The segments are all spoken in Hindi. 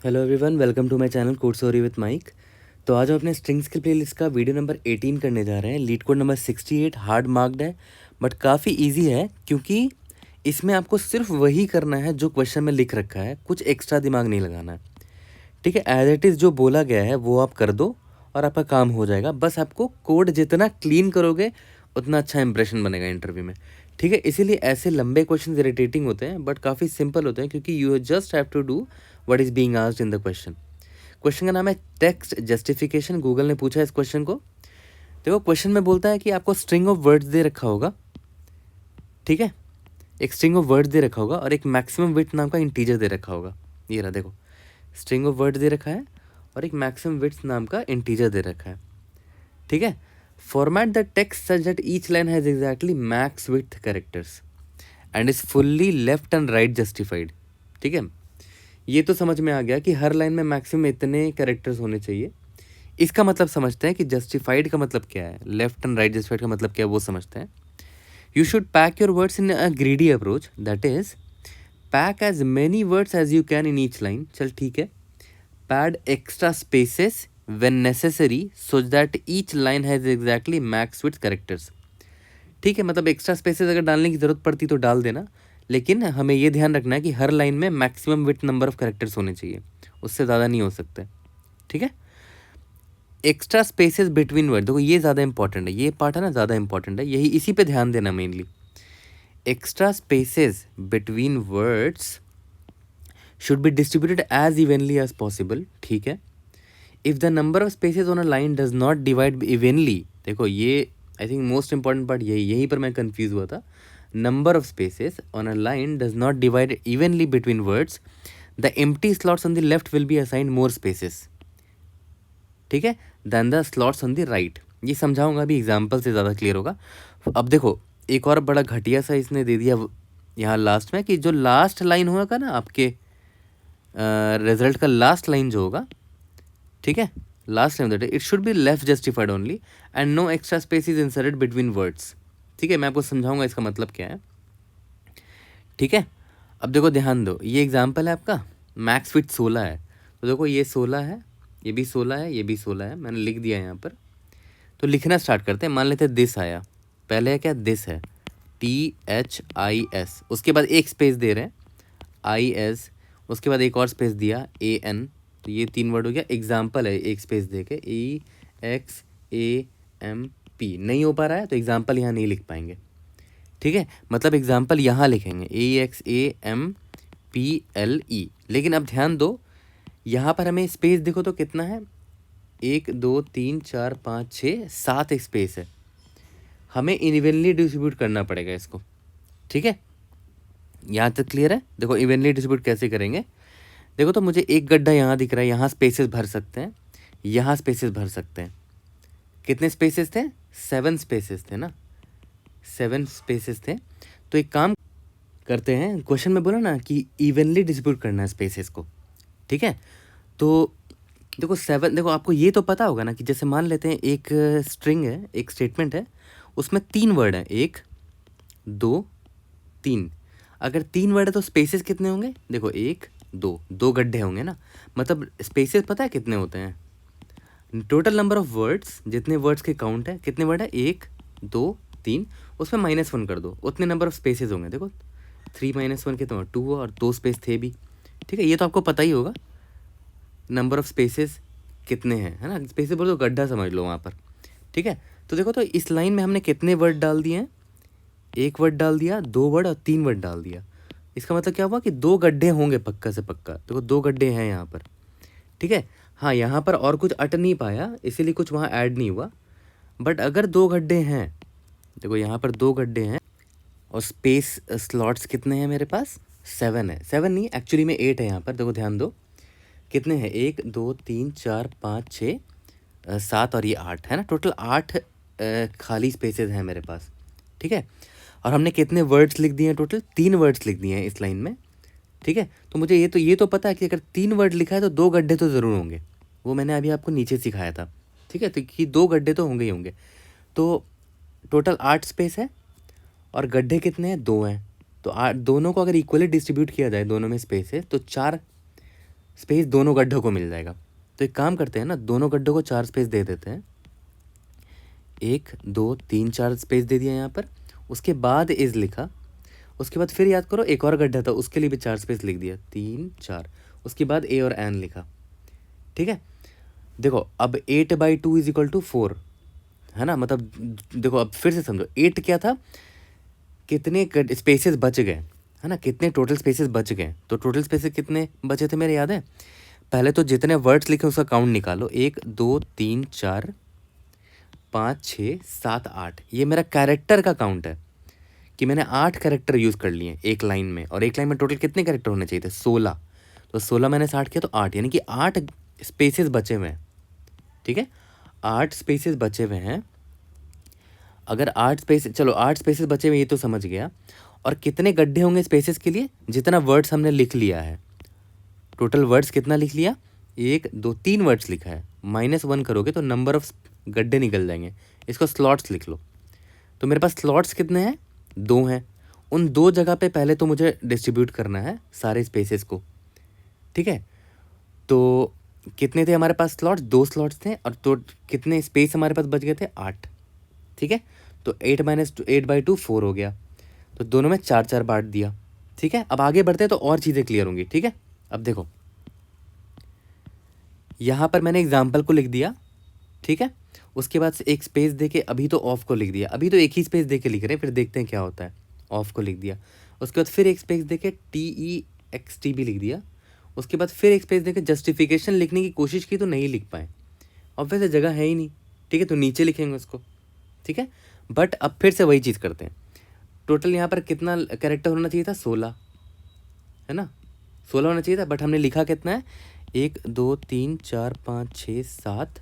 Hello everyone, welcome to my channel code story with Mike. तो आज हम अपने स्ट्रिंग्स की प्लेलिस्ट का वीडियो नंबर 18 करने जा रहे हैं। Leet code number 68 hard marked है बट काफ़ी इजी है, क्योंकि इसमें आपको सिर्फ वही करना है जो क्वेश्चन में लिख रखा है, कुछ एक्स्ट्रा दिमाग नहीं लगाना है। ठीक है, एज इट इज़ जो बोला गया है वो आप कर दो और आपका काम हो जाएगा। बस आपको कोड जितना क्लीन करोगे उतना अच्छा इंप्रेशन बनेगा इंटरव्यू में। ठीक है, इसीलिए ऐसे लंबे क्वेश्चन इरिटेटिंग होते हैं बट काफ़ी सिंपल होते हैं, क्योंकि you just have to do what is being asked in the question. Question का नाम है टेक्स्ट जस्टिफिकेशन। गूगल ने पूछा इस क्वेश्चन को। देखो, क्वेश्चन में बोलता है कि आपको स्ट्रिंग ऑफ वर्ड्स दे रखा होगा। ठीक है, एक स्ट्रिंग ऑफ वर्ड्स दे रखा होगा और एक मैक्सिमम विड्थ नाम का इंटीजर दे रखा होगा। ये रहा, देखो, स्ट्रिंग ऑफ वर्ड्स दे रखा है और एक मैक्सिमम विड्थ नाम का इंटीजर दे रखा है। ठीक है, format the text such that each line has exactly max width characters and is fully left and right justified. ठीक है, ये तो समझ में आ गया कि हर लाइन में मैक्सिमम इतने कैरेक्टर्स होने चाहिए। इसका मतलब समझते हैं कि जस्टिफाइड का मतलब क्या है, लेफ्ट एंड राइट जस्टिफाइड का मतलब क्या है वो समझते हैं। You should pack your words in a greedy approach, that is pack as many words as you can in each line. चल ठीक है, pad extra spaces when necessary so that each line has exactly max width characters. ठीक है, मतलब एक्स्ट्रा स्पेसेस अगर डालने की ज़रूरत पड़ती तो डाल देना, लेकिन हमें ये ध्यान रखना है कि हर लाइन में maximum width number of characters होने चाहिए, उससे ज़्यादा नहीं हो सकते। ठीक है, एक्स्ट्रा स्पेसेस बिटवीन वर्ड, देखो ये ज़्यादा इंपॉर्टेंट है, ये पार्ट है ना ज़्यादा इंपॉर्टेंट है, यही इसी पे ध्यान देना mainly. Extra spaces between words should be distributed as evenly as possible. ठीक है, if the number of spaces on a line does not divide evenly, देखो ये I think most important part यहीं पर मैं कंफ्यूज हुआ था। Number of spaces on a line does not divide evenly between words, the empty slots on the left will be assigned more spaces. ठीक है, then the slots on the right. ये समझाऊंगा अभी, एग्जाम्पल से ज़्यादा क्लियर होगा। अब देखो, एक और बड़ा घटिया सा इसने दे दिया यहाँ लास्ट में, कि जो लास्ट लाइन होगा ना आपके रिजल्ट का, लास्ट लाइन जो होगा, ठीक है, last line that it should be left justified only and no extra space is inserted between words. ठीक है, मैं आपको समझाऊंगा इसका मतलब क्या है। ठीक है, अब देखो ध्यान दो, ये एग्जाम्पल है आपका, मैक्स विड्थ 16 है। तो देखो ये 16 है, ये भी 16 है, ये भी 16 है, मैंने लिख दिया यहाँ पर। तो लिखना स्टार्ट करते हैं। मान लेते हैं दिस आया, पहले है क्या, दिस है, THIS, उसके बाद एक स्पेस दे रहे हैं IS, उसके बाद एक और स्पेस दिया AN। तो ये 3 वर्ड हो गया। एग्जाम्पल है, एक स्पेस दे के EXAMP। नहीं हो पा रहा है तो एग्जाम्पल यहाँ नहीं लिख पाएंगे। ठीक है, मतलब एग्जाम्पल यहाँ लिखेंगे EXAMPLE। लेकिन अब ध्यान दो, यहाँ पर हमें स्पेस देखो तो कितना है, 1 2 3 4 5 6 7 स्पेस है। हमें इवनली डिस्ट्रीब्यूट करना पड़ेगा इसको। ठीक है, यहाँ तक क्लियर है। देखो इवनली डिस्ट्रीब्यूट कैसे करेंगे, देखो तो मुझे एक गड्ढा यहाँ दिख रहा है, यहाँ स्पेसेस भर सकते हैं, यहाँ स्पेसेस भर सकते हैं। कितने स्पेसेस थे, 7 स्पेसेस थे ना, 7 स्पेसेस थे। तो एक काम करते हैं, क्वेश्चन में बोला ना कि इवनली डिस्ट्रीब्यूट करना है स्पेसेस को। ठीक है, तो देखो 7, देखो आपको ये तो पता होगा ना कि जैसे मान लेते हैं एक स्ट्रिंग है, एक स्टेटमेंट है, उसमें 3 वर्ड हैं, 1 2 3। अगर 3 वर्ड है तो स्पेसेस कितने होंगे, देखो 1 2, 2 गड्ढे होंगे ना। मतलब स्पेसेस पता है कितने होते हैं, टोटल नंबर ऑफ वर्ड्स, जितने वर्ड्स के काउंट है, कितने वर्ड है, 1 2 3, उसमें -1 कर दो, उतने नंबर ऑफ स्पेसेस होंगे। देखो 3 - 1 कितने, 2, और 2 स्पेस थे भी। ठीक है, ये तो आपको पता ही होगा नंबर ऑफ स्पेसेस कितने हैं, है ना। स्पेसेस बोलो तो गड्ढा समझ लो वहाँ पर। ठीक है, तो देखो तो इस लाइन में हमने कितने वर्ड डाल दिए हैं, 1 वर्ड डाल दिया, 2 वर्ड और 3 वर्ड डाल दिया। इसका मतलब क्या हुआ कि 2 गड्ढे होंगे पक्का से पक्का। देखो 2 गड्ढे हैं यहाँ पर। ठीक है, हाँ यहाँ पर और कुछ अट नहीं पाया, इसीलिए कुछ वहाँ ऐड नहीं हुआ। बट अगर 2 गड्ढे हैं, देखो यहाँ पर 2 गड्ढे हैं और स्पेस स्लॉट्स कितने हैं मेरे पास, 7 है। 7 नहीं, एक्चुअली में 8 है यहाँ पर। देखो ध्यान दो, कितने हैं, 1 2 3 4 5 6 7 और ये 8 है ना, टोटल 8 खाली स्पेसेस हैं मेरे पास। ठीक है, और हमने कितने वर्ड्स लिख दिए हैं, टोटल 3 वर्ड्स लिख दिए हैं इस लाइन में। ठीक है, तो मुझे ये तो पता है कि अगर 3 वर्ड लिखा है तो 2 गड्ढे तो ज़रूर होंगे, वो मैंने अभी आपको नीचे सिखाया था। ठीक है, तो कि 2 गड्ढे तो होंगे ही होंगे। तो टोटल 8 स्पेस है और गड्ढे कितने हैं, 2 हैं। तो दोनों को अगर इक्वली डिस्ट्रीब्यूट किया जाए, दोनों में स्पेस है, तो 4 स्पेस दोनों गड्ढों को मिल जाएगा। तो एक काम करते हैं ना, दोनों गड्ढों को 4 स्पेस दे देते हैं। 1 2 3 4 स्पेस दे दिया यहाँ पर। उसके बाद इज लिखा, उसके बाद फिर याद करो एक और गड्ढा था, उसके लिए भी 4 स्पेस लिख दिया, 3 4। उसके बाद ए और एन लिखा। ठीक है, देखो अब 8/2 इज इक्वल टू 4, है ना। मतलब देखो अब फिर से समझो, 8 क्या था, कितने स्पेसेस बच गए, है ना, कितने टोटल स्पेसेस बच गए। तो टोटल स्पेसेस कितने बचे थे मेरे याद है। पहले तो जितने वर्ड्स लिखे उसका काउंट निकालो, 1 2 3 4 5 6 7 8। ये मेरा कैरेक्टर का काउंट है कि मैंने 8 कैरेक्टर यूज़ कर लिए एक लाइन में। और एक लाइन में टोटल कितने कैरेक्टर होने चाहिए थे, 16। तो 16 मैंने 60 किया तो 8, यानी कि 8 स्पेसेस बचे हुए हैं। ठीक है, 8 स्पेसेस बचे हुए हैं। अगर 8 स्पेस, चलो 8 स्पेसेस बचे हुए ये तो समझ गया। और कितने गड्ढे होंगे स्पेसेस के लिए, जितना वर्ड्स हमने लिख लिया है। टोटल वर्ड्स कितना लिख लिया, 1 2 3 वर्ड्स लिखा है, -1 करोगे तो नंबर ऑफ गड्ढे निकल जाएंगे। इसको स्लॉट्स लिख लो। तो मेरे पास स्लॉट्स कितने हैं, 2 हैं। उन 2 जगह पे पहले तो मुझे डिस्ट्रीब्यूट करना है सारे स्पेसेस को। ठीक है, तो कितने थे हमारे पास स्लॉट्स, 2 स्लॉट्स थे। और तो कितने स्पेस हमारे पास बच गए थे, 8। ठीक है, तो 8/2 4 हो गया। तो दोनों में 4 4 बांट दिया। ठीक है, अब आगे बढ़ते हैं तो और चीज़ें क्लियर होंगी। ठीक है, अब देखो यहाँ पर मैंने एग्जाम्पल को लिख दिया। ठीक है, उसके बाद से एक स्पेस दे के अभी तो ऑफ को लिख दिया। अभी तो एक ही स्पेस दे के लिख रहे हैं, फिर देखते हैं क्या होता है। ऑफ को लिख दिया, उसके बाद फिर एक स्पेस दे के TEXT भी लिख दिया। उसके बाद फिर एक स्पेस दे के जस्टिफिकेशन लिखने की कोशिश की तो नहीं लिख पाए, ऑब्वियस जगह है ही नहीं। ठीक है, तो नीचे लिखेंगे उसको। ठीक है, बट अब फिर से वही चीज़ करते हैं। टोटल यहाँ पर कितना कैरेक्टर होना चाहिए था, 16, है ना, 16 होना चाहिए था। बट हमने लिखा कितना है, 1 2 3 4 5 6 7।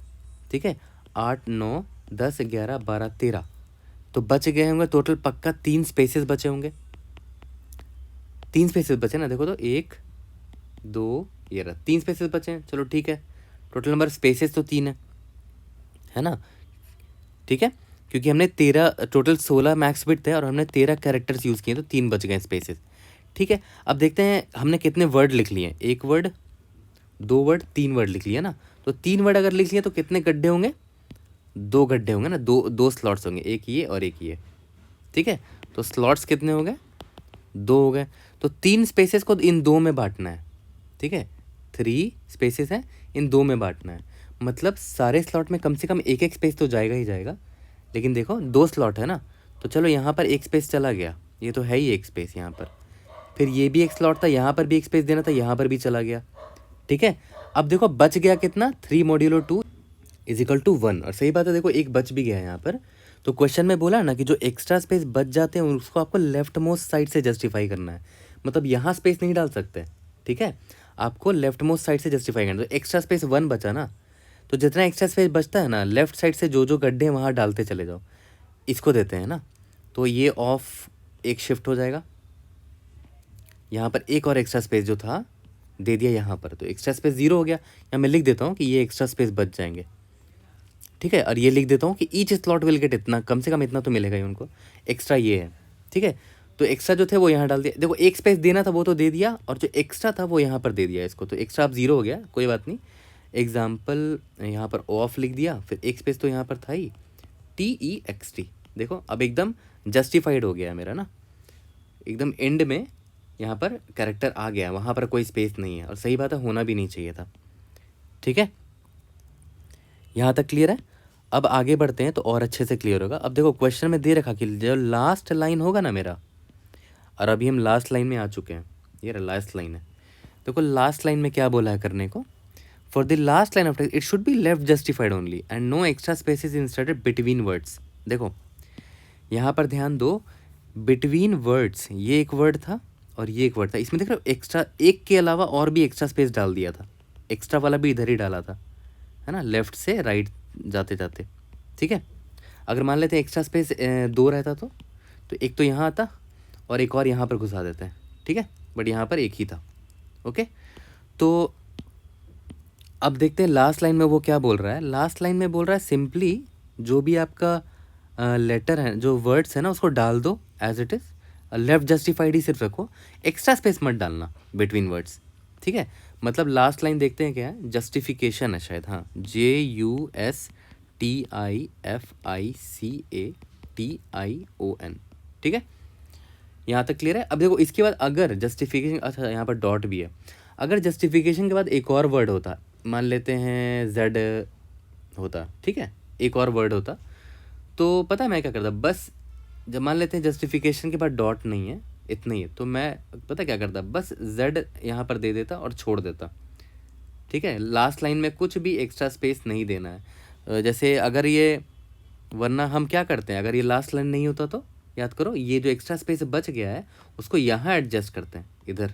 ठीक है, 8 9 10 11 12 13। तो बच गए होंगे टोटल पक्का 3 स्पेसेस बचे होंगे। 3 स्पेसेस बचे ना, देखो तो 1 2 ये रहा, 3 स्पेसेस बचे हैं। चलो ठीक है, टोटल नंबर स्पेसेस तो 3 है ना। ठीक है, क्योंकि हमने 13, टोटल 16 मैक्स बिट थे और हमने 13 कैरेक्टर्स यूज़ किए तो 3 बच गए स्पेसेस। ठीक है, अब देखते हैं हमने कितने वर्ड लिख लिए। 1 वर्ड, 2 वर्ड, 3 वर्ड लिख लिया ना। तो 3 वर्ड अगर लिख लिए तो कितने गड्ढे होंगे, 2 गड्ढे होंगे ना, 2 स्लॉट्स होंगे, एक ये और एक ये। ठीक है, तो स्लॉट्स कितने हो गए, 2 हो गए। तो 3 स्पेसेस को इन 2 में बांटना है। ठीक है, 3 स्पेसेस हैं, इन 2 में बांटना है। मतलब सारे स्लॉट में कम से कम एक एक स्पेस तो जाएगा ही जाएगा। लेकिन देखो 2 स्लॉट है ना, तो चलो यहाँ पर एक स्पेस चला गया, ये तो है ही एक स्पेस यहाँ पर। फिर ये भी एक स्लॉट था, यहाँ पर भी एक स्पेस देना था, यहाँ पर भी चला गया। ठीक है, अब देखो बच गया कितना, 3 मॉड्यूलो 2 इज इक्वल टू 1। और सही बात है, देखो एक बच भी गया है यहाँ पर। तो क्वेश्चन में बोला ना कि जो एक्स्ट्रा स्पेस बच जाते हैं उसको आपको लेफ्ट मोस्ट साइड से जस्टिफाई करना है। मतलब यहाँ स्पेस नहीं डाल सकते। ठीक है, आपको लेफ्ट मोस्ट साइड से जस्टिफाई करना है। तो एक्स्ट्रा स्पेस 1 बचा ना, तो जितना एक्स्ट्रा स्पेस बचता है ना, लेफ्ट साइड से जो जो गड्ढे हैं वहाँ डालते चले जाओ। इसको देते हैं ना, तो ये ऑफ एक शिफ्ट हो जाएगा। यहाँ पर एक और एक्स्ट्रा स्पेस जो था दे दिया यहाँ पर, तो एक्स्ट्रा स्पेस 0 हो गया। या मैं लिख देता हूँ कि ये एक्स्ट्रा स्पेस बच जाएंगे। ठीक है, और ये लिख देता हूँ कि ईच स्लॉट विल गेट इतना, कम से कम इतना तो मिलेगा ही उनको, एक्स्ट्रा ये है। ठीक है, तो एक्स्ट्रा जो थे वो यहाँ डाल दिया। देखो एक स्पेस देना था वो तो दे दिया, और जो एक्स्ट्रा था वो यहाँ पर दे दिया इसको। तो एक्स्ट्रा अब 0 हो गया, कोई बात नहीं। एग्जाम्पल यहाँ पर ऑफ लिख दिया, फिर एक स्पेस तो यहाँ पर था ही, TEXT। देखो अब एकदम जस्टिफाइड हो गया है मेरा ना, एकदम एंड में यहाँ पर कैरेक्टर आ गया, वहाँ पर कोई स्पेस नहीं है। और सही बात है, होना भी नहीं चाहिए था। ठीक है, यहाँ तक क्लियर है। अब आगे बढ़ते हैं तो और अच्छे से क्लियर होगा। अब देखो क्वेश्चन में दे रखा कि जो लास्ट लाइन होगा ना मेरा, और अभी हम लास्ट लाइन में आ चुके हैं, ये लास्ट लाइन है। देखो लास्ट लाइन में क्या बोला है करने को, for the last line of text it should be left justified only and no extra spaces inserted between words. देखो यहाँ पर ध्यान दो, बिटवीन वर्ड्स ये एक वर्ड था और ये एक वर्ड था, इसमें देख रहे हो एक्स्ट्रा, एक के अलावा और भी एक्स्ट्रा स्पेस डाल दिया था। एक्स्ट्रा वाला भी इधर ही डाला था, है ना, लेफ्ट से राइट जाते जाते। ठीक है, अगर मान लेते हैं एक्स्ट्रा स्पेस 2 रहता तो एक तो यहाँ आता और एक और यहाँ पर घुसा देते हैं। ठीक है, बट यहाँ पर एक ही था। ओके, तो अब देखते हैं लास्ट लाइन में वो क्या बोल रहा है। लास्ट लाइन में बोल रहा है सिंपली जो भी आपका लेटर है, जो वर्ड्स है ना, उसको डाल दो as it is, left justified ही सिर्फ रखो, एक्स्ट्रा स्पेस मत डालना बिटवीन वर्ड्स। ठीक है, मतलब लास्ट लाइन देखते हैं क्या है, जस्टिफिकेशन है शायद, हाँ, JUSTIFICATION, ठीक है, यहाँ तक क्लियर है। अब देखो इसके बाद अगर जस्टिफिकेशन, अच्छा यहाँ पर डॉट भी है, अगर जस्टिफिकेशन के बाद एक और वर्ड होता, मान लेते हैं जेड होता, ठीक है, एक और वर्ड होता, तो पता है मैं क्या करता, बस जब मान लेते हैं जस्टिफिकेशन के बाद डॉट नहीं है, इतना ही है, तो मैं पता क्या करता, बस जेड यहाँ पर दे देता और छोड़ देता, ठीक है। लास्ट लाइन में कुछ भी एक्स्ट्रा स्पेस नहीं देना है। जैसे अगर ये, वरना हम क्या करते हैं, अगर ये लास्ट लाइन नहीं होता तो याद करो, ये जो एक्स्ट्रा स्पेस बच गया है उसको यहाँ एडजस्ट करते हैं इधर,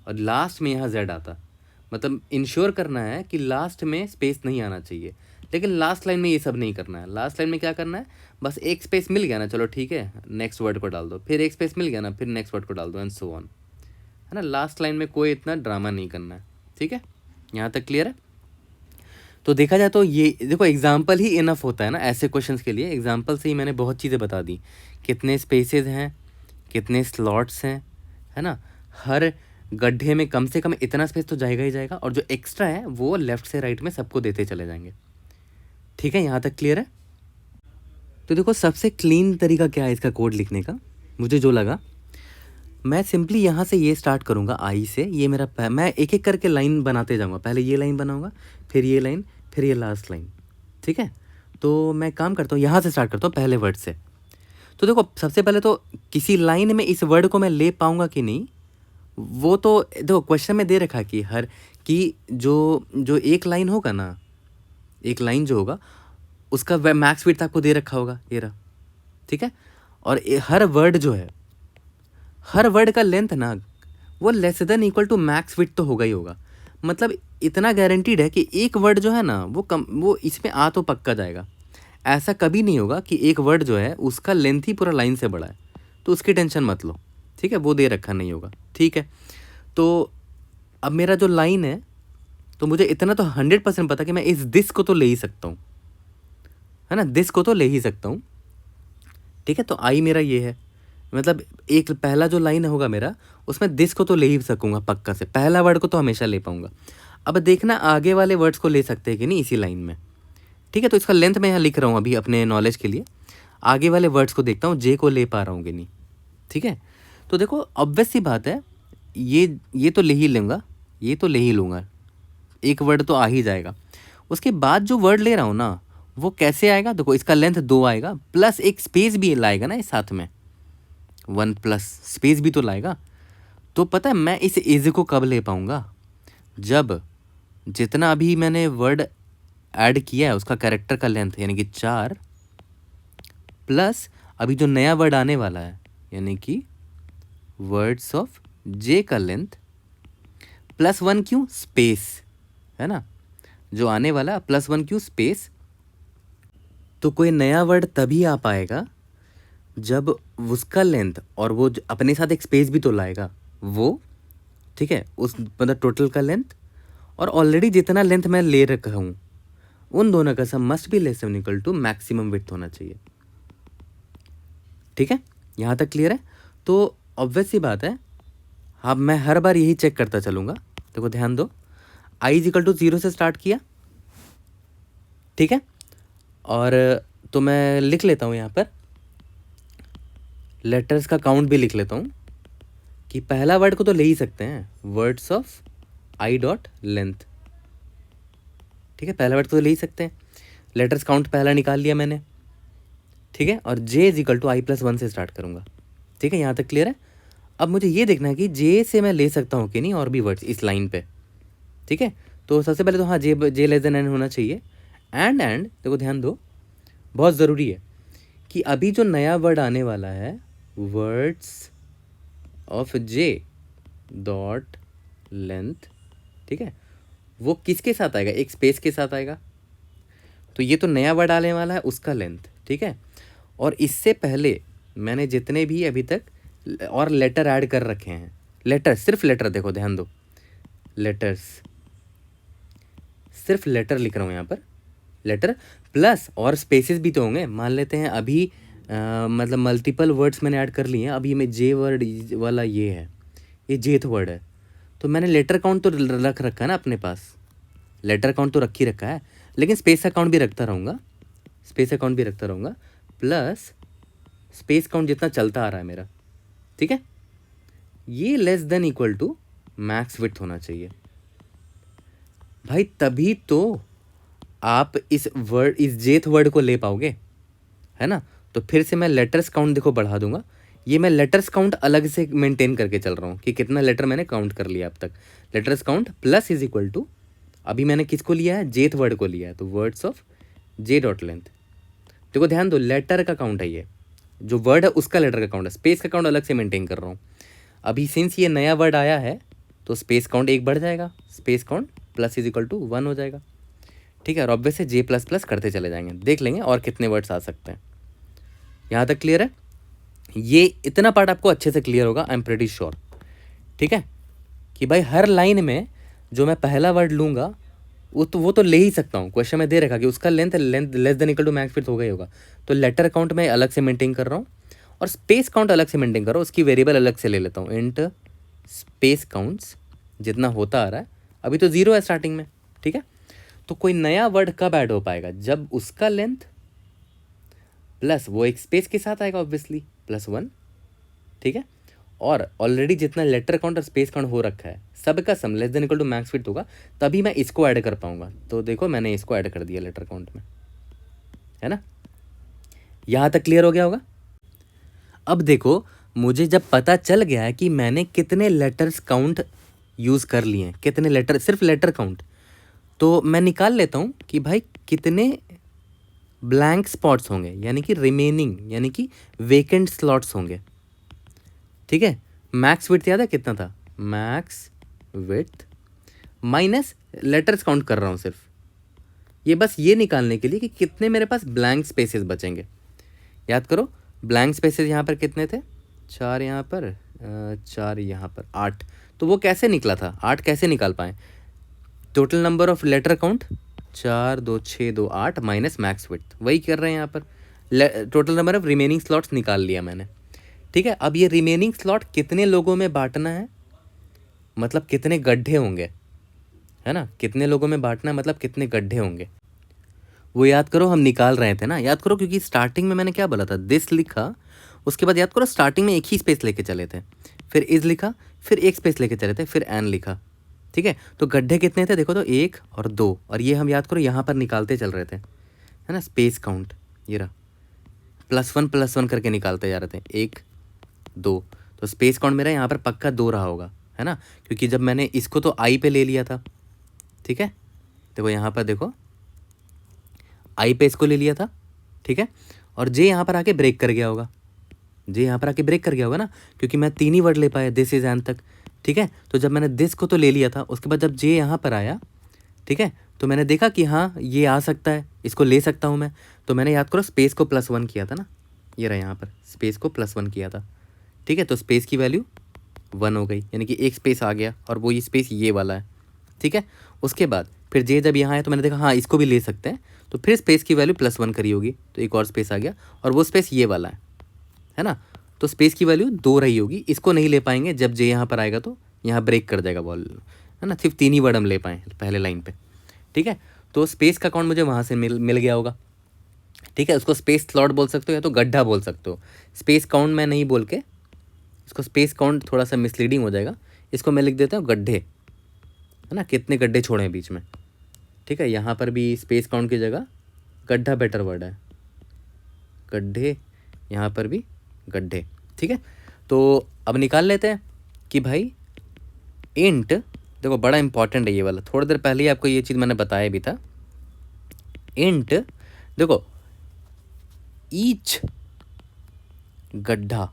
और लास्ट में यहाँ जेड आता, मतलब इंश्योर करना है कि लास्ट में स्पेस नहीं आना चाहिए। लेकिन लास्ट लाइन में ये सब नहीं करना है। लास्ट लाइन में क्या करना है, बस एक स्पेस मिल गया ना, चलो ठीक है, नेक्स्ट वर्ड को डाल दो, फिर एक स्पेस मिल गया ना, फिर नेक्स्ट वर्ड को डाल दो, एंड सो ऑन, है ना। लास्ट लाइन में कोई इतना ड्रामा नहीं करना है, ठीक है, यहाँ तक क्लियर है। तो देखा जाए तो ये देखो एग्जाम्पल ही इनफ होता है ना ऐसे क्वेश्चंस के लिए। एग्जाम्पल से ही मैंने बहुत चीज़ें बता दी, कितने स्पेसेस हैं, कितने स्लॉट्स हैं, है ना, हर गड्ढे में कम से कम इतना स्पेस तो जाएगा ही जाएगा, और जो एक्स्ट्रा है वो लेफ्ट से राइट में सबको देते चले जाएंगे, ठीक है, यहाँ तक क्लियर है। तो देखो सबसे क्लीन तरीका क्या है इसका कोड लिखने का, मुझे जो लगा, मैं सिंपली यहाँ से ये स्टार्ट करूँगा आई से, ये मेरा मैं एक एक करके लाइन बनाते जाऊँगा, पहले ये लाइन बनाऊँगा, फिर ये लाइन, फिर ये लास्ट लाइन, ठीक है। तो मैं काम करता हूँ, यहाँ से स्टार्ट करता हूँ पहले वर्ड से। तो देखो सबसे पहले तो किसी लाइन में इस वर्ड को मैं ले पाऊँगा कि नहीं, वो तो देखो क्वेश्चन में दे रखा कि हर कि जो जो एक लाइन होगा ना, एक लाइन जो होगा उसका मैक्स विड्थ आपको दे रखा होगा, ये रहा, ठीक है। और हर वर्ड जो है, हर वर्ड का लेंथ ना वो less than equal to max width तो होगा ही होगा। मतलब इतना गारंटीड है कि एक वर्ड जो है ना वो इसमें आ तो पक्का जाएगा। ऐसा कभी नहीं होगा कि एक वर्ड जो है उसका लेंथ ही पूरा लाइन से बड़ा है, तो उसकी टेंशन मत लो, ठीक है, वो दे रखा नहीं होगा, ठीक है। तो अब मेरा जो लाइन है, तो मुझे इतना तो 100% पता कि मैं इस दिस को तो ले ही सकता हूँ, है ना, दिस को तो ले ही सकता हूँ, ठीक है। तो आई मेरा ये है, मतलब एक पहला जो लाइन होगा मेरा उसमें दिस को तो ले ही सकूँगा पक्का से, पहला वर्ड को तो हमेशा ले पाऊँगा। अब देखना आगे वाले वर्ड्स को ले सकते हैं कि नहीं इसी लाइन में, ठीक है। तो इसका लेंथ मैं यहाँ लिख रहा हूँ अभी अपने नॉलेज के लिए, आगे वाले वर्ड्स को देखता हूँ जे को ले पा रहा हूँ कि नहीं, ठीक है। तो देखो ऑब्वियस सी बात है, ये तो ले ही लूँगा, ये तो ले ही लूँगा, एक वर्ड तो आ ही जाएगा। उसके बाद जो वर्ड ले रहा हूँ ना वो कैसे आएगा, देखो इसका लेंथ 2 आएगा, प्लस एक स्पेस भी लाएगा ना इस साथ में, 1 प्लस स्पेस भी तो लाएगा। तो पता है मैं इस इज को कब ले पाऊँगा, जब जितना अभी मैंने वर्ड ऐड किया है उसका कैरेक्टर का लेंथ यानी कि 4 प्लस अभी जो नया वर्ड आने वाला है यानी कि वर्ड्स ऑफ जे का लेंथ प्लस 1 क्यों, स्पेस है ना, जो आने वाला प्लस 1 क्यों, स्पेस। तो कोई नया वर्ड तभी आ पाएगा जब उसका लेंथ और वो अपने साथ एक स्पेस भी तो लाएगा वो, ठीक है, उस मतलब टोटल का लेंथ और ऑलरेडी जितना लेंथ मैं ले रखा हूँ उन दोनों का sum must be less than equal to maximum width होना चाहिए, ठीक है, यहाँ तक क्लियर है। तो ऑब्वियस सी बात है, अब मैं हर बार यही चेक करता चलूँगा। देखो ध्यान दो, आई इज इक्वल टू 0 से स्टार्ट किया, ठीक है, और तो मैं लिख लेता हूँ यहाँ पर लेटर्स का काउंट भी लिख लेता हूँ कि पहला वर्ड को तो ले ही सकते हैं, words of I dot length, ठीक है, पहला वर्ड तो ले ही सकते हैं, लेटर्स काउंट पहला निकाल लिया मैंने, ठीक है, और J is equal to I plus 1 से स्टार्ट करूँगा, ठीक है, यहाँ तक क्लियर है। अब मुझे ये देखना है कि जे से मैं ले सकता हूँ कि नहीं और भी वर्ड्स इस लाइन पे, ठीक है। तो सबसे पहले तो हाँ जे लेस देन एन होना चाहिए, एंड देखो ध्यान दो, बहुत ज़रूरी है कि अभी जो नया वर्ड आने वाला है words of J dot length, ठीक है, वो किसके साथ आएगा, एक स्पेस के साथ आएगा। तो ये तो नया वर्ड आने वाला है उसका लेंथ, ठीक है, और इससे पहले मैंने जितने भी अभी तक और लेटर ऐड कर रखे हैं, लेटर सिर्फ लेटर, देखो ध्यान दो, लेटर्स सिर्फ लेटर लिख रहा हूँ यहाँ पर, लेटर प्लस और स्पेसेस भी तो होंगे। मान लेते हैं अभी मतलब मल्टीपल वर्ड्स मैंने ऐड कर लिए हैं, अभी में जे वर्ड वाला ये है, ये जेथ वर्ड है, तो मैंने लेटर काउंट तो रख रखा है ना अपने पास, लेटर काउंट तो रख ही रखा है, लेकिन स्पेस अकाउंट भी रखता रहूँगा, स्पेस अकाउंट भी रखता रहूँगा, प्लस स्पेस काउंट जितना चलता आ रहा है मेरा, ठीक है, ये less than equal to max width होना चाहिए भाई, तभी तो आप इस जेथ वर्ड को ले पाओगे, है ना। तो फिर से मैं लेटर्स काउंट देखो बढ़ा दूंगा, ये मैं लेटर्स काउंट अलग से मेंटेन करके चल रहा हूँ कि कितना लेटर मैंने काउंट कर लिया अब तक। Letters count plus is equal to, अभी मैंने किसको लिया है, जेथ वर्ड को लिया है, तो words of J dot length. देखो ध्यान दो, लेटर का काउंट है, ये जो वर्ड है उसका लेटर का काउंट है, स्पेस का काउंट अलग से मेंटेन कर रहा हूँ। अभी सिंस ये नया वर्ड आया है तो स्पेस काउंट एक बढ़ जाएगा, space count plus is equal to 1 हो जाएगा, ठीक है। और ऑब्वियस से जे प्लस प्लस करते चले जाएंगे, देख लेंगे और कितने वर्ड्स आ सकते हैं। यहाँ तक क्लियर है, ये इतना पार्ट आपको अच्छे से क्लियर होगा, आई एम प्रेटी श्योर, ठीक है, कि भाई हर लाइन में जो मैं पहला वर्ड लूँगा वो तो ले ही सकता हूँ, क्वेश्चन में दे रखा कि उसका length less than equal to max fit होगा ही होगा, तो लेटर काउंट मैं अलग से मेंटेन कर रहा हूँ और स्पेस काउंट अलग से मेंटेन कर रहा हूँ, उसकी वेरिएबल अलग से ले लेता हूँ, इंट स्पेस काउंट्स जितना होता आ रहा है, अभी तो 0 है स्टार्टिंग में, ठीक है। तो कोई नया वर्ड कब ऐड हो पाएगा, जब उसका लेंथ प्लस वो एक स्पेस के साथ आएगा ऑब्वियसली +1, ठीक है। और ऑलरेडी जितना लेटर काउंट और स्पेस काउंट हो रखा है सबका sum less than equal to max fit होगा, तभी मैं इसको ऐड कर पाऊंगा। तो देखो मैंने इसको ऐड कर दिया लेटर काउंट में, है ना। यहाँ तक क्लियर हो गया होगा। अब देखो मुझे जब पता चल गया है कि मैंने कितने लेटर्स काउंट यूज़ कर लिए हैं, कितने लेटर, सिर्फ लेटर काउंट, तो मैं निकाल लेता हूँ कि भाई कितने ब्लैंक स्पॉट्स होंगे, यानी कि रिमेनिंग, यानी कि वेकेंट स्लॉट्स होंगे, ठीक है। मैक्स विड्थ याद है कितना था, max width minus letters count कर रहा हूँ सिर्फ, ये बस ये निकालने के लिए कि कितने मेरे पास ब्लैंक स्पेसेस बचेंगे। याद करो ब्लैंक स्पेसेस यहाँ पर कितने थे, 4 यहाँ पर, 4 यहाँ पर, 8। तो वो कैसे निकला था, 8 कैसे निकाल पाए, total number of letter count 4 2 6 2 8 minus max width, वही कर रहे हैं यहाँ पर, total number of remaining slots निकाल लिया मैंने, ठीक है। अब ये रिमेनिंग स्लॉट कितने लोगों में बांटना है, मतलब कितने गड्ढे होंगे, है ना, कितने लोगों में बांटना है मतलब कितने गड्ढे होंगे, वो याद करो हम निकाल रहे थे ना, याद करो, क्योंकि स्टार्टिंग में मैंने क्या बोला था, दिस लिखा, उसके बाद याद करो स्टार्टिंग में एक ही स्पेस लेके चले थे, फिर इज लिखा, फिर एक स्पेस लेके चले थे, फिर एन लिखा, ठीक है। तो गड्ढे कितने थे देखो, तो 1 और 2, और ये हम याद करो यहाँ पर निकालते चल रहे थे, है ना, स्पेस काउंट ये रहा, +1 करके निकालते जा रहे थे, 1 2, तो स्पेस काउंट मेरा यहाँ पर पक्का 2 रहा होगा, है ना, क्योंकि जब मैंने इसको तो आई पे ले लिया था, ठीक है। देखो यहाँ पर देखो आई पे इसको ले लिया था, ठीक है, और जे यहाँ पर आके ब्रेक कर गया होगा, जे यहाँ पर आके ब्रेक कर गया होगा ना, क्योंकि मैं 3 ही वर्ड ले पाया, दिस इज एन तक, ठीक है। तो जब मैंने दिस को तो ले लिया था, उसके बाद जब जे यहाँ पर आया, ठीक है, तो मैंने देखा कि हाँ ये आ सकता है, इसको ले सकता हूँ मैं, तो मैंने याद करो स्पेस को +1 किया था ना, ये रहा यहाँ पर स्पेस को +1 किया था, ठीक है। तो स्पेस की वैल्यू 1 हो गई, यानी कि एक स्पेस आ गया, और वो ये स्पेस ये वाला है, ठीक है। उसके बाद फिर जे जब यहाँ आया तो मैंने देखा हाँ इसको भी ले सकते हैं, तो फिर स्पेस की वैल्यू +1 करी होगी, तो एक और स्पेस आ गया, और वो स्पेस ये वाला है ना, तो स्पेस की वैल्यू 2 रही होगी, इसको नहीं ले पाएंगे, जब जे यहाँ पर आएगा तो यहाँ ब्रेक कर जाएगा बॉल, है ना, सिर्फ 3 ही वर्ड हम ले पाएँ पहले लाइन पे, ठीक है। तो स्पेस का काउंट मुझे वहाँ से मिल गया होगा, ठीक है। उसको स्पेस स्लॉट बोल सकते हो या तो गड्ढा बोल सकते हो, स्पेस काउंट मैं नहीं बोल के, इसको स्पेस काउंट थोड़ा सा मिसलीडिंग हो जाएगा, इसको मैं लिख देता हूँ गड्ढे, है ना, कितने गड्ढे छोड़े हैं बीच में, ठीक है। यहाँ पर भी स्पेस काउंट की जगह गड्ढा बेटर वर्ड है, गड्ढे, यहाँ पर भी गड्ढे, ठीक है। तो अब निकाल लेते हैं कि भाई इंट, देखो बड़ा इंपॉर्टेंट है ये वाला, थोड़ी देर पहले ही आपको ये चीज़ मैंने बताया भी था, इंट देखो ईच गड्ढा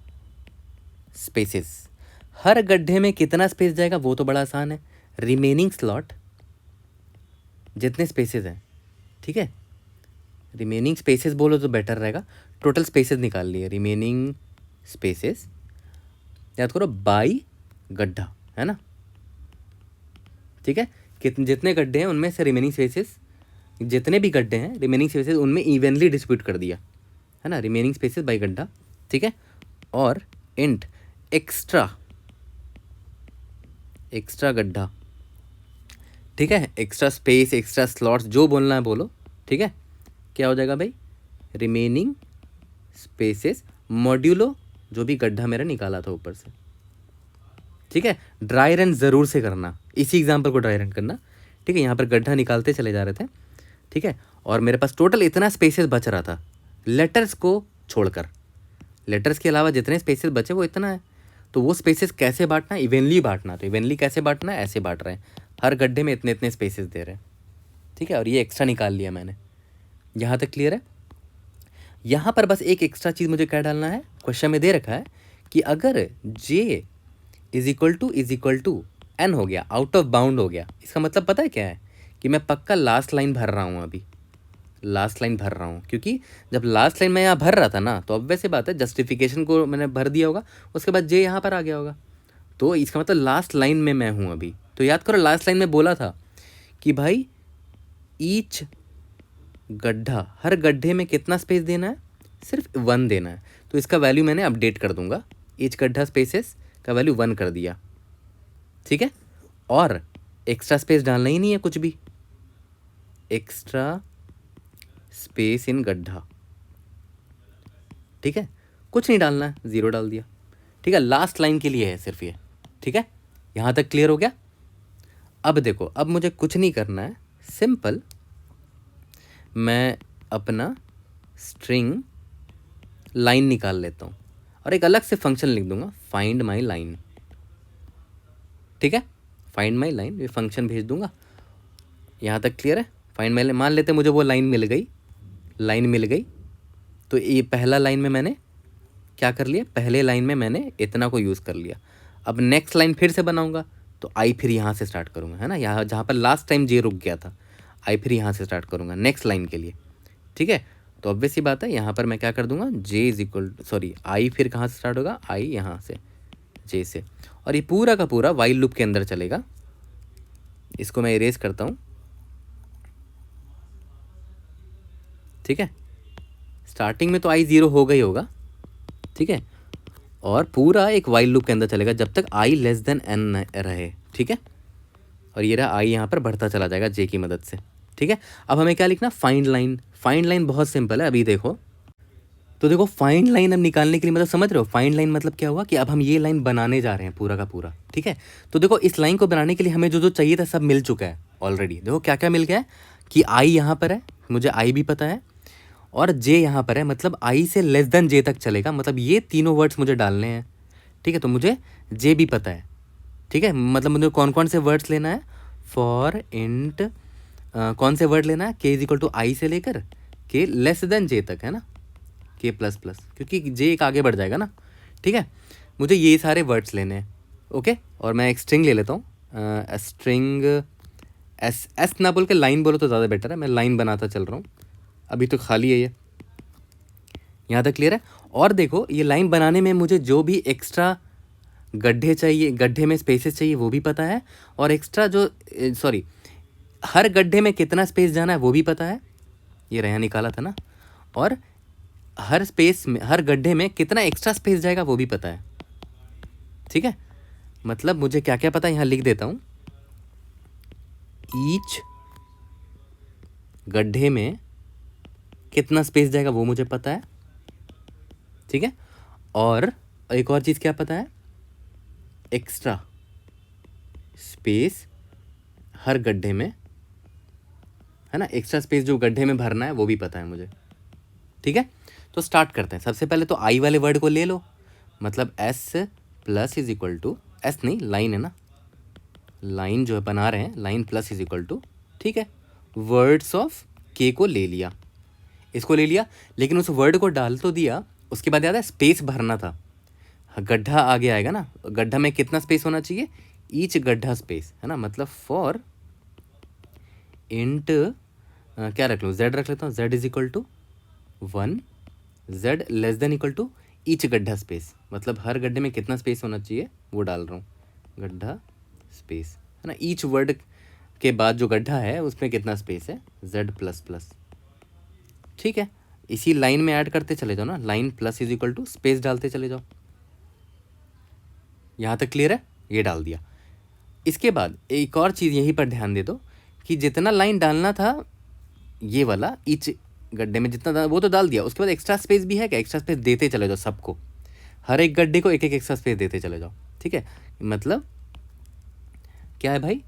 स्पेसेस, हर गड्ढे में कितना स्पेस जाएगा वो तो बड़ा आसान है, रिमेनिंग स्लॉट जितने स्पेसेस हैं, ठीक है, रिमेनिंग स्पेसेस बोलो तो बेटर रहेगा, टोटल स्पेसेस निकाल लिए, रिमेनिंग स्पेसेस याद करो बाई गड्ढा, है ना, ठीक है। कितने जितने गड्ढे हैं उनमें से रिमेनिंग स्पेसेस, जितने भी गड्ढे हैं रिमेनिंग स्पेसेस उनमें इवनली डिस्ट्रीब्यूट कर दिया, है ना, रिमेनिंग स्पेसेस बाई गड्ढा, ठीक है। और इंट एक्स्ट्रा एक्स्ट्रा गड्ढा, ठीक है, एक्स्ट्रा स्पेस, एक्स्ट्रा स्लॉट्स, जो बोलना है बोलो, ठीक है। क्या हो जाएगा भाई, रिमेनिंग स्पेसेस मॉड्यूलो जो भी गड्ढा मेरा निकाला था ऊपर से, ठीक है। ड्राई रन ज़रूर से करना, इसी एग्जाम्पल को ड्राई रन करना, ठीक है। यहाँ पर गड्ढा निकालते चले जा रहे थे, ठीक है। और मेरे पास टोटल इतना स्पेसेस बच रहा था लेटर्स को छोड़कर, लेटर्स के अलावा जितने स्पेसेस बचे वो इतना है। तो वो स्पेसेस कैसे बांटना, इवनली बांटना। तो इवनली कैसे बांटना है, ऐसे बांट रहे हैं, हर गड्ढे में इतने इतने स्पेसेस दे रहे हैं, ठीक है। और ये एक्स्ट्रा निकाल लिया मैंने, यहाँ तक क्लियर है। यहाँ पर बस एक एक्स्ट्रा चीज़ मुझे क्या डालना है, क्वेश्चन में दे रखा है कि अगर j is equal to n हो गया, आउट ऑफ बाउंड हो गया, इसका मतलब पता है क्या है कि मैं पक्का लास्ट लाइन भर रहा हूँ, अभी लास्ट लाइन भर रहा हूँ। क्योंकि जब लास्ट लाइन मैं यहाँ भर रहा था ना, तो अब वैसे बात है जस्टिफिकेशन को मैंने भर दिया होगा, उसके बाद जे यहाँ पर आ गया होगा, तो इसका मतलब लास्ट लाइन में मैं हूँ अभी। तो याद करो लास्ट लाइन में बोला था कि भाई ईच गड्ढा, हर गड्ढे में कितना स्पेस देना है, सिर्फ 1 देना है। तो इसका वैल्यू मैंने अपडेट कर दूंगा, ईच गड्ढा स्पेसेस का वैल्यू 1 कर दिया, ठीक है। और एक्स्ट्रा स्पेस डालना ही नहीं है कुछ भी, एक्स्ट्रा स्पेस इन गड्ढा, ठीक है, कुछ नहीं डालना है, 0 डाल दिया, ठीक है। लास्ट लाइन के लिए है सिर्फ ये, ठीक है। यहाँ तक क्लियर हो गया। अब देखो, अब मुझे कुछ नहीं करना है, सिंपल मैं अपना स्ट्रिंग लाइन निकाल लेता हूँ और एक अलग से फंक्शन लिख दूंगा, फाइंड माई लाइन, ठीक है। फाइंड माई लाइन, ये फंक्शन भेज दूंगा। यहाँ तक क्लियर है। फाइंड माई लाइन, मान लेते मुझे वो लाइन मिल गई, लाइन मिल गई, तो ये पहला लाइन में मैंने क्या कर लिया, पहले लाइन में मैंने इतना को यूज़ कर लिया। अब नेक्स्ट लाइन फिर से बनाऊंगा, तो आई फिर यहाँ से स्टार्ट करूँगा, है ना, यहाँ जहाँ पर लास्ट टाइम जे रुक गया था, आई फिर यहाँ से स्टार्ट करूँगा नेक्स्ट लाइन के लिए, ठीक है। तो ऑब्वियस ही बात है, यहाँ पर मैं क्या कर दूंगा, जे इज इक्वल सॉरी आई फिर कहाँ से स्टार्ट होगा, आई यहाँ से, जे से, और ये पूरा का पूरा वाइल लूप के अंदर चलेगा। इसको मैं इरेज करता हूँ, ठीक है। स्टार्टिंग में तो आई 0 होगा ही होगा, ठीक है। और पूरा एक वाइल लूप के अंदर चलेगा जब तक आई लेस देन एन रहे, ठीक है। और ये रहा आई यहाँ पर बढ़ता चला जाएगा जे की मदद से, ठीक है। अब हमें क्या लिखना, फाइंड लाइन। फाइंड लाइन बहुत सिंपल है, अभी देखो, तो देखो फाइंड लाइन अब निकालने के लिए मतलब समझ रहे हो, फाइंड लाइन मतलब क्या हुआ कि अब हम ये लाइन बनाने जा रहे हैं पूरा का पूरा, ठीक है। तो देखो इस लाइन को बनाने के लिए हमें जो जो चाहिए था सब मिल चुका है ऑलरेडी। देखो क्या क्या मिल गया है कि आई यहाँ पर है, मुझे आई भी पता है, और जे यहाँ पर है, मतलब आई से लेस देन जे तक चलेगा, मतलब ये तीनों वर्ड्स मुझे डालने हैं, ठीक है। तो मुझे जे भी पता है, ठीक है। मतलब मुझे कौन कौन से वर्ड्स लेना है, फॉर इंट कौन से वर्ड लेना है, के इज इक्वल टू आई से लेकर के लेस देन जे तक, है ना, के प्लस प्लस, क्योंकि जे एक आगे बढ़ जाएगा ना, ठीक है। मुझे ये सारे वर्ड्स लेने हैं, ओके। और मैं एक स्ट्रिंग ले लेता हूँ, स्ट्रिंग एस, एस ना बोल के लाइन बोलो तो ज़्यादा बेटर है, मैं लाइन बनाता चल रहा हूँ, अभी तो खाली है ये। यहाँ तक क्लियर है। और देखो ये लाइन बनाने में मुझे जो भी एक्स्ट्रा गड्ढे चाहिए, गड्ढे में स्पेसेस चाहिए वो भी पता है, और एक्स्ट्रा जो सॉरी हर गड्ढे में कितना स्पेस जाना है वो भी पता है, ये रहा निकाला था ना। और हर स्पेस में, हर गड्ढे में कितना एक्स्ट्रा स्पेस जाएगा वो भी पता है, ठीक है। मतलब मुझे क्या क्या पता है यहाँ लिख देता हूँ, ईच गड्ढे में कितना स्पेस जाएगा वो मुझे पता है, ठीक है। और एक और चीज़ क्या पता है, एक्स्ट्रा स्पेस हर गड्ढे में, है ना, एक्स्ट्रा स्पेस जो गड्ढे में भरना है वो भी पता है मुझे, ठीक है। तो स्टार्ट करते हैं। सबसे पहले तो आई वाले वर्ड को ले लो, मतलब s plus is equal to, s नहीं लाइन है ना, लाइन जो है बना रहे हैं, line plus is equal to, ठीक है, वर्ड्स ऑफ के को ले लिया, इसको ले लिया, लेकिन उस वर्ड को डाल तो दिया, उसके बाद याद है स्पेस भरना था, गड्ढा आगे आएगा ना, गड्ढा में कितना स्पेस होना चाहिए, ईच गड्ढा स्पेस, है ना, मतलब फॉर इंट क्या रख लूँ, जेड रख लेता हूँ, z is equal to 1, z less than equal to each गड्ढा स्पेस, मतलब हर गड्ढे में कितना स्पेस होना चाहिए वो डाल रहा हूँ, गड्ढा स्पेस, है ना, ईच वर्ड के बाद जो गड्ढा है उसमें कितना स्पेस है, जेड प्लस प्लस, ठीक है। इसी लाइन में ऐड करते चले जाओ ना, line plus is equal to space डालते चले जाओ। यहाँ तक क्लियर है, ये डाल दिया। इसके बाद एक और चीज़ यहीं पर ध्यान दे दो कि जितना लाइन डालना था ये वाला ईच गड्ढे में जितना वो तो डाल दिया, उसके बाद एक्स्ट्रा स्पेस भी है क्या, एक्स्ट्रा स्पेस देते चले जाओ सबको, हर एक गड्ढे को एक एक एक्स्ट्रा स्पेस देते चले जाओ। ठीक है, मतलब क्या है भाई,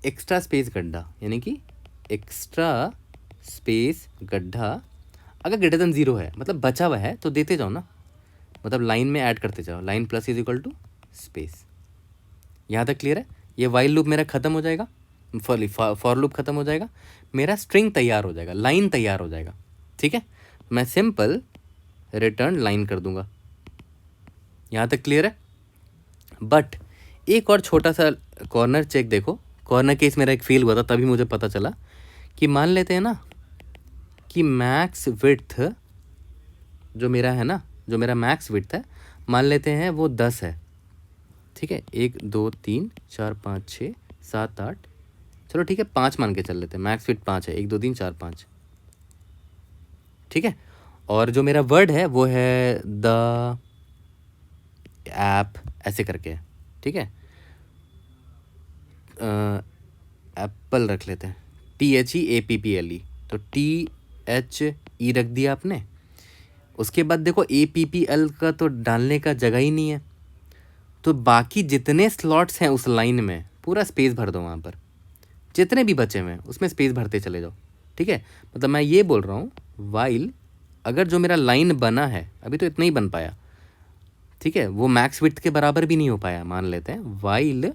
एक्स्ट्रा स्पेस गड्ढा, यानी कि एक्स्ट्रा स्पेस गड्ढा अगर ग्रेटर देन 0 है मतलब बचा हुआ है तो देते जाओ ना, मतलब लाइन में ऐड करते जाओ, line plus is equal to space. यहाँ तक क्लियर है। ये वाइल लूप मेरा ख़त्म हो जाएगा, फॉर लूप ख़त्म हो जाएगा, मेरा स्ट्रिंग तैयार हो जाएगा, लाइन तैयार हो जाएगा। ठीक है, मैं सिंपल रिटर्न लाइन कर दूंगा। यहाँ तक क्लियर है। बट एक और छोटा सा कॉर्नर चेक देखो, कॉर्नर केस मेरा एक फेल हुआ था तभी मुझे पता चला कि मान लेते हैं ना कि मैक्स विड्थ जो मेरा है ना, जो मेरा मैक्स विड्थ है मान लेते हैं वो 10 है। ठीक है, 1 2 3 4 5 6 7 8, चलो ठीक है 5 मान के चल लेते हैं, मैक्स विड्थ 5 है, 1 2 3 4 5। ठीक है, और जो मेरा वर्ड है वो है द ऐप ऐसे करके है। ठीक है, एप्पल रख लेते हैं, THEAPPLE, तो THE रख दिया आपने। उसके बाद देखो APPL का तो डालने का जगह ही नहीं है, तो बाकी जितने स्लॉट्स हैं उस लाइन में पूरा स्पेस भर दो, वहाँ पर जितने भी बचे हुए हैं उसमें स्पेस भरते चले जाओ। ठीक है, मतलब मैं ये बोल रहा हूँ वाइल अगर जो मेरा लाइन बना है अभी तो इतना ही बन पाया, ठीक है, वो मैक्स विड्थ के बराबर भी नहीं हो पाया, मान लेते हैं वाइल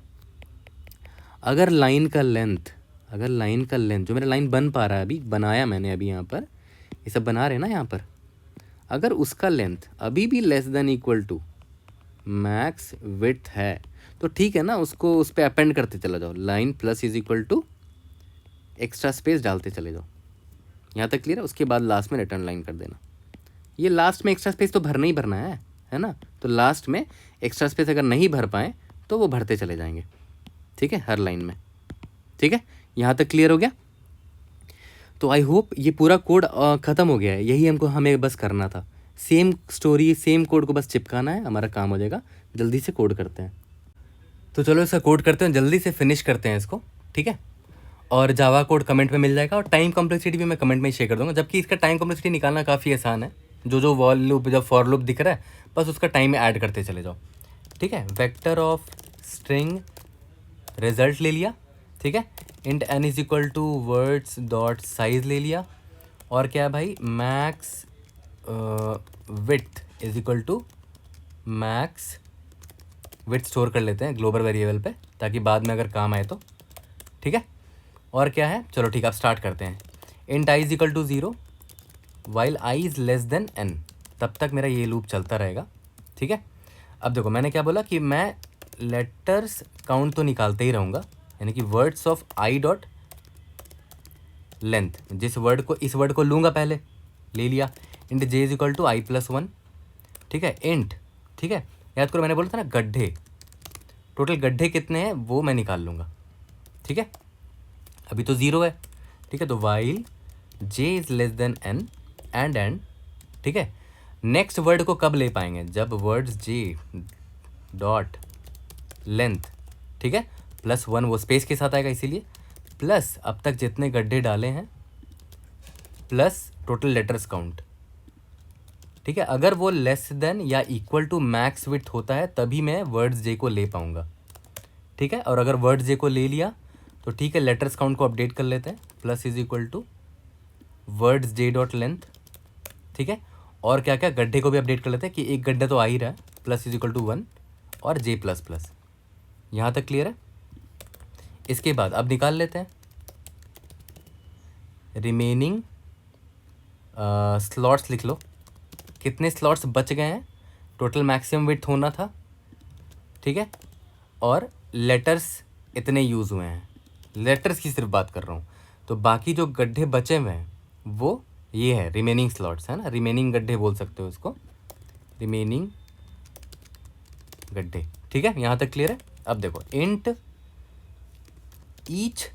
अगर लाइन का लेंथ जो मेरा लाइन बन पा रहा है, अभी बनाया मैंने, अभी यहाँ पर ये सब बना रहे हैं ना, यहाँ पर अगर उसका लेंथ अभी भी less than equal to max width है तो ठीक है ना, उसको उस पर अपेंड करते चला जाओ, line plus is equal to extra space डालते चले जाओ। यहाँ तक क्लियर है। उसके बाद लास्ट में रिटर्न लाइन कर देना। ये लास्ट में एक्स्ट्रा स्पेस तो भरना ही भरना है ना, तो लास्ट में एक्स्ट्रा स्पेस अगर नहीं भर पाए तो वो भरते चले जाएंगे। ठीक है, हर लाइन में। ठीक है, यहाँ तक क्लियर हो गया। तो आई होप ये पूरा कोड ख़त्म हो गया है, यही हमें बस करना था, सेम स्टोरी सेम कोड को बस चिपकाना है, हमारा काम हो जाएगा। जल्दी से कोड करते हैं, तो चलो इसका कोड करते हैं, जल्दी से फिनिश करते हैं इसको। ठीक है, और जावा कोड कमेंट में मिल जाएगा और टाइम कॉम्प्लेक्सिटी भी मैं कमेंट में ही शेयर कर दूंगा, जबकि इसका टाइम कॉम्प्लेक्सिटी निकालना काफ़ी आसान है। जो वॉल लूप जब फॉर लूप दिख रहा है बस उसका टाइम ऐड करते चले जाओ। ठीक है, वेक्टर ऑफ स्ट्रिंग रिजल्ट ले लिया। ठीक है, int n is equal to words dot size ले लिया, और क्या है भाई, max width is equal to max width store कर लेते हैं ग्लोबल वेरिएबल पे, ताकि बाद में अगर काम आए तो। ठीक है, और क्या है, चलो ठीक है अब स्टार्ट करते हैं। Int i is equal to 0 while i is less than n, तब तक मेरा ये लूप चलता रहेगा। ठीक है, अब देखो मैंने क्या बोला कि मैं लेटर्स काउंट तो निकालते ही रहूँगा, यानी कि words of i dot length, जिस वर्ड को इस वर्ड को लूँगा पहले ले लिया, int j is equal to i plus 1। ठीक है, इंट, ठीक है याद करो मैंने बोला था ना गड्ढे, टोटल गड्ढे कितने हैं वो मैं निकाल लूँगा। ठीक है, अभी तो 0 है। ठीक है, तो while j is less than n and ठीक है, नेक्स्ट वर्ड को कब ले पाएंगे, जब वर्ड्स j डॉट लेंथ, ठीक है, प्लस 1 वो स्पेस के साथ आएगा, इसीलिए प्लस अब तक जितने गड्ढे डाले हैं प्लस टोटल लेटर्स काउंट। ठीक है, अगर वो लेस देन या इक्वल टू मैक्स विड्थ होता है तभी मैं वर्ड्स j को ले पाऊंगा। ठीक है, और अगर वर्ड्स j को ले लिया तो ठीक है, लेटर्स काउंट को अपडेट कर लेते हैं, plus is equal to words j dot length. ठीक है, और क्या क्या गड्ढे को भी अपडेट कर लेते हैं कि एक गड्ढा तो आ ही रहा है, प्लस इज इक्वल टू 1 और j प्लस प्लस। यहाँ तक क्लियर है। इसके बाद अब निकाल लेते हैं रिमेनिंग स्लॉट्स, लिख लो कितने स्लॉट्स बच गए हैं, टोटल मैक्सिमम विड्थ होना था। ठीक है, और लेटर्स इतने यूज़ हुए हैं, लेटर्स की सिर्फ बात कर रहा हूँ, तो बाकी जो गड्ढे बचे हुए हैं वो ये है रिमेनिंग स्लॉट्स, है ना, रिमेनिंग गड्ढे बोल सकते हो उसको, रिमेनिंग गड्ढे। ठीक है, यहाँ तक क्लियर है। अब देखो इंट ईच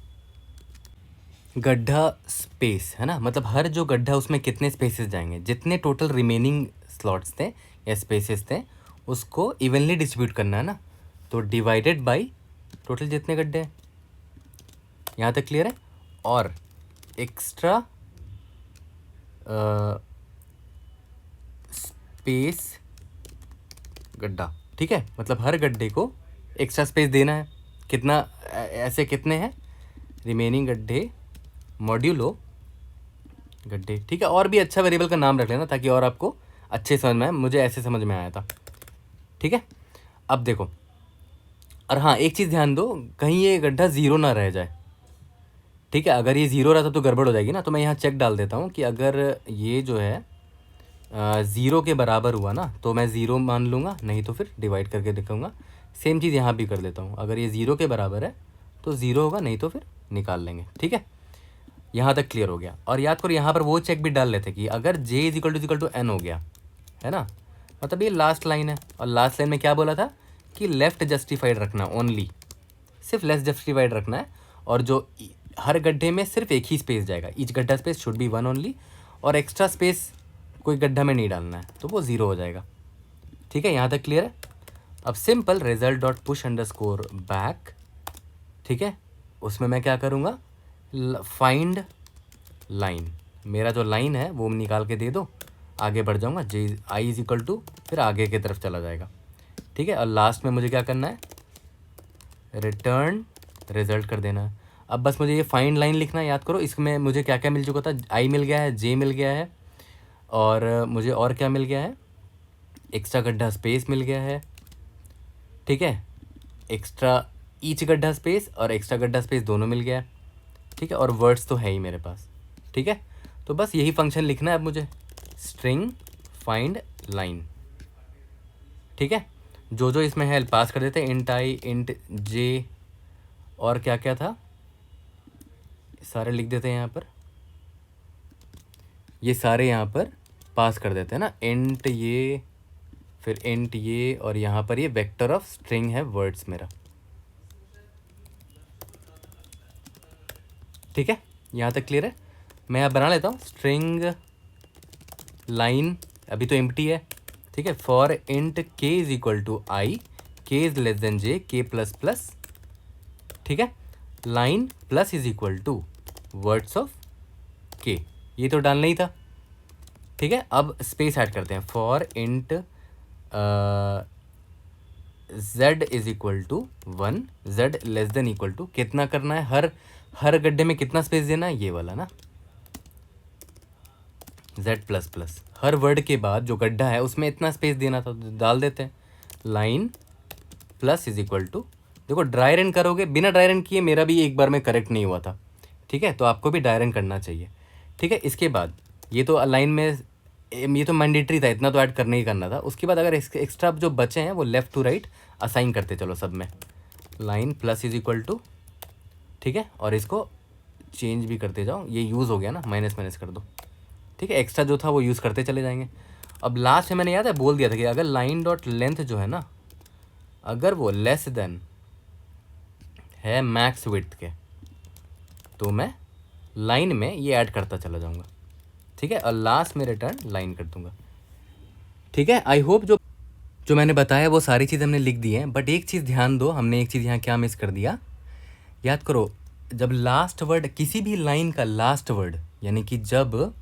गड्ढा स्पेस, है ना, मतलब हर जो गड्ढा उसमें कितने स्पेसेस जाएंगे, जितने टोटल रिमेनिंग स्लॉट्स थे या स्पेसेस थे उसको इवनली डिस्ट्रीब्यूट करना है ना, तो डिवाइडेड बाई टोटल जितने गड्ढे हैं, यहाँ तक क्लियर है। और एक्स्ट्रा स्पेस गड्ढा, ठीक है, मतलब हर गड्ढे को एक्स्ट्रा स्पेस देना है। कितना, ऐसे कितने हैं रिमेनिंग गड्ढे मॉड्यूलो गड्ढे, ठीक है। और भी अच्छा वेरिएबल का नाम रख लेना ताकि और आपको अच्छे समझ में आए, मुझे ऐसे समझ में आया था, ठीक है। अब देखो, और हाँ एक चीज़ ध्यान दो, कहीं ये गड्ढा ज़ीरो ना रह जाए, ठीक है। अगर ये ज़ीरो रहता तो गड़बड़ हो जाएगी ना, तो मैं यहाँ चेक डाल देता हूँ कि अगर ये जो है ज़ीरो के बराबर हुआ ना तो मैं ज़ीरो मान लूँगा, नहीं तो फिर डिवाइड करके दिखाऊँगा। सेम चीज़ यहाँ भी कर लेता हूँ, अगर ये ज़ीरो के बराबर है तो ज़ीरो होगा, नहीं तो फिर निकाल लेंगे, ठीक है। यहाँ तक क्लियर हो गया। और याद करो यहाँ पर वो चेक भी डाल लेते कि अगर j is equal to n हो गया है ना, मतलब ये लास्ट लाइन है, और लास्ट लाइन में क्या बोला था कि लेफ़्ट जस्टिफाइड रखना, ओनली सिर्फ लेस जस्टिफाइड रखना है। और जो हर गड्ढे में सिर्फ एक ही स्पेस जाएगा, ईच गड्ढा space should be one only, और एक्स्ट्रा स्पेस कोई गड्ढा में नहीं डालना है, तो वो ज़ीरो हो जाएगा, ठीक है। यहाँ तक क्लियर है। अब simple result dot push underscore back, ठीक है, उसमें मैं क्या करूँगा, फाइंड लाइन, मेरा जो लाइन है वो निकाल के दे दो, आगे बढ़ जाऊँगा, जे आई इज इक्वल टू, फिर आगे की तरफ चला जाएगा, ठीक है। और लास्ट में मुझे क्या करना है, रिटर्न रिजल्ट कर देना है। अब बस मुझे ये फाइंड लाइन लिखना है। याद करो इसमें मुझे क्या क्या मिल चुका था, आई मिल गया है, जे मिल गया है, और मुझे और क्या मिल गया है, एक्स्ट्रा गड्ढा स्पेस मिल गया है, ठीक है, एक्स्ट्रा ईच गड्ढा स्पेस और एक्स्ट्रा गड्ढा स्पेस दोनों मिल गया है, ठीक है। और वर्ड्स तो है ही मेरे पास, ठीक है। तो बस यही फंक्शन लिखना है अब मुझे, स्ट्रिंग फाइंड लाइन, ठीक है। जो जो इसमें है पास कर देते हैं, इंट आई, इंट जे, और क्या क्या था सारे लिख देते हैं यहाँ पर, ये सारे यहाँ पर पास कर देते हैं ना, इंट ये, फिर इंट ये, और यहाँ पर ये वेक्टर ऑफ स्ट्रिंग है वर्ड्स मेरा, ठीक है। यहाँ तक क्लियर है। मैं यहाँ बना लेता हूँ स्ट्रिंग लाइन, अभी तो एम्प्टी है, ठीक है। For int k is equal to i, k is less than j, k plus plus, ठीक है। Line plus is equal to words of k, ये तो डालना ही था, ठीक है। अब स्पेस ऐड करते हैं, for int z is equal to 1, z less than equal to, कितना करना है, हर गड्ढे में कितना स्पेस देना है, ये वाला ना, z प्लस प्लस, हर वर्ड के बाद जो गड्ढा है उसमें इतना स्पेस देना था, तो डाल देते हैं। Line plus is equal to, देखो ड्राई रन करोगे, बिना ड्राई रन किए मेरा भी एक बार में करेक्ट नहीं हुआ था, ठीक है, तो आपको भी ड्राई रन करना चाहिए, ठीक है। इसके बाद ये तो लाइन में, ये तो मैंडेटरी था, इतना तो ऐड करना ही करना था। उसके बाद अगर एक्स्ट्रा जो बचे हैं वो लेफ़्ट टू राइट असाइन करते चलो सब में, line plus is equal to, ठीक है। और इसको चेंज भी करते जाओ, ये यूज़ हो गया ना, माइनस माइनस कर दो, ठीक है। एक्स्ट्रा जो था वो यूज़ करते चले जाएंगे। अब लास्ट में मैंने याद है बोल दिया था कि अगर लाइन डॉट लेंथ जो है ना, अगर वो लेस देन है मैक्स विड्थ के, तो मैं लाइन में ये ऐड करता चला जाऊंगा, ठीक है। और लास्ट में रिटर्न लाइन कर दूंगा, ठीक है। आई होप जो मैंने बताया वो सारी चीज़ हमने लिख दी है, बट एक चीज़ ध्यान दो, हमने एक चीज़ यहाँ क्या मिस कर दिया, याद करो, जब लास्ट वर्ड किसी भी लाइन का लास्ट वर्ड, यानी कि जब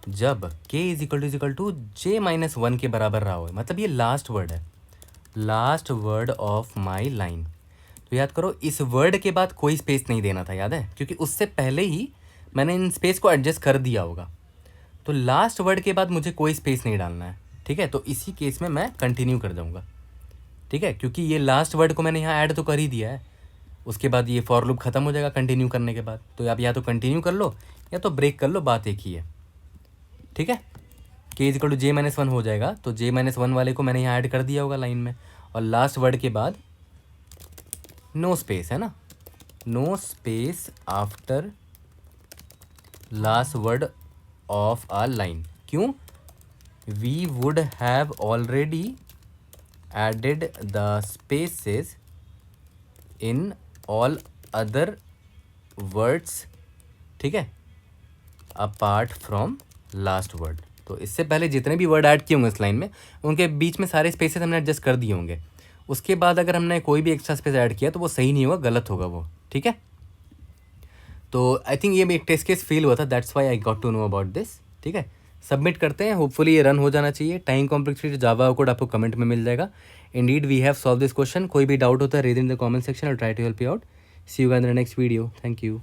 k is equal to j minus 1 के बराबर रहा हो, मतलब ये लास्ट वर्ड है, last word of my line, तो याद करो इस वर्ड के बाद कोई स्पेस नहीं देना था, याद है, क्योंकि उससे पहले ही मैंने इन स्पेस को एडजस्ट कर दिया होगा। तो लास्ट वर्ड के बाद मुझे कोई स्पेस नहीं डालना है, ठीक है। तो इसी केस में मैं कंटिन्यू कर जाऊँगा, ठीक है, क्योंकि ये लास्ट वर्ड को मैंने यहाँ ऐड तो कर ही दिया है, उसके बाद ये फॉर लूप ख़त्म हो जाएगा कंटिन्यू करने के बाद। तो आप या तो कंटिन्यू कर लो या तो ब्रेक कर लो, बात एक ही है, ठीक है। k is equal to j minus 1 हो जाएगा, तो j माइनस 1 वाले को मैंने यहाँ ऐड कर दिया होगा लाइन में, और लास्ट वर्ड के बाद नो स्पेस है ना, no space after last word of our line, क्यों, we would have already added the spaces in all other words, ठीक है, अपार्ट फ्रॉम लास्ट वर्ड। तो इससे पहले जितने भी वर्ड ऐड किए होंगे इस लाइन में, उनके बीच में सारे स्पेसेस हमने एडजस्ट कर दिए होंगे, उसके बाद अगर हमने कोई भी एक्स्ट्रा स्पेस ऐड किया तो वो सही नहीं होगा, गलत होगा वो, ठीक है। तो आई थिंक ये एक टेस्ट केस फेल हुआ था, that's why I got to know about this, ठीक है। सबमिट करते हैं, होपफुली ये रन हो जाना चाहिए। टाइम कॉम्प्लेक्सिटी जावा कोड आपको कमेंट में मिल जाएगा। Indeed we have solve this question. कोई भी डाउट होता है read in the comment section, I try to help you out. See you guys in the next video, thank you.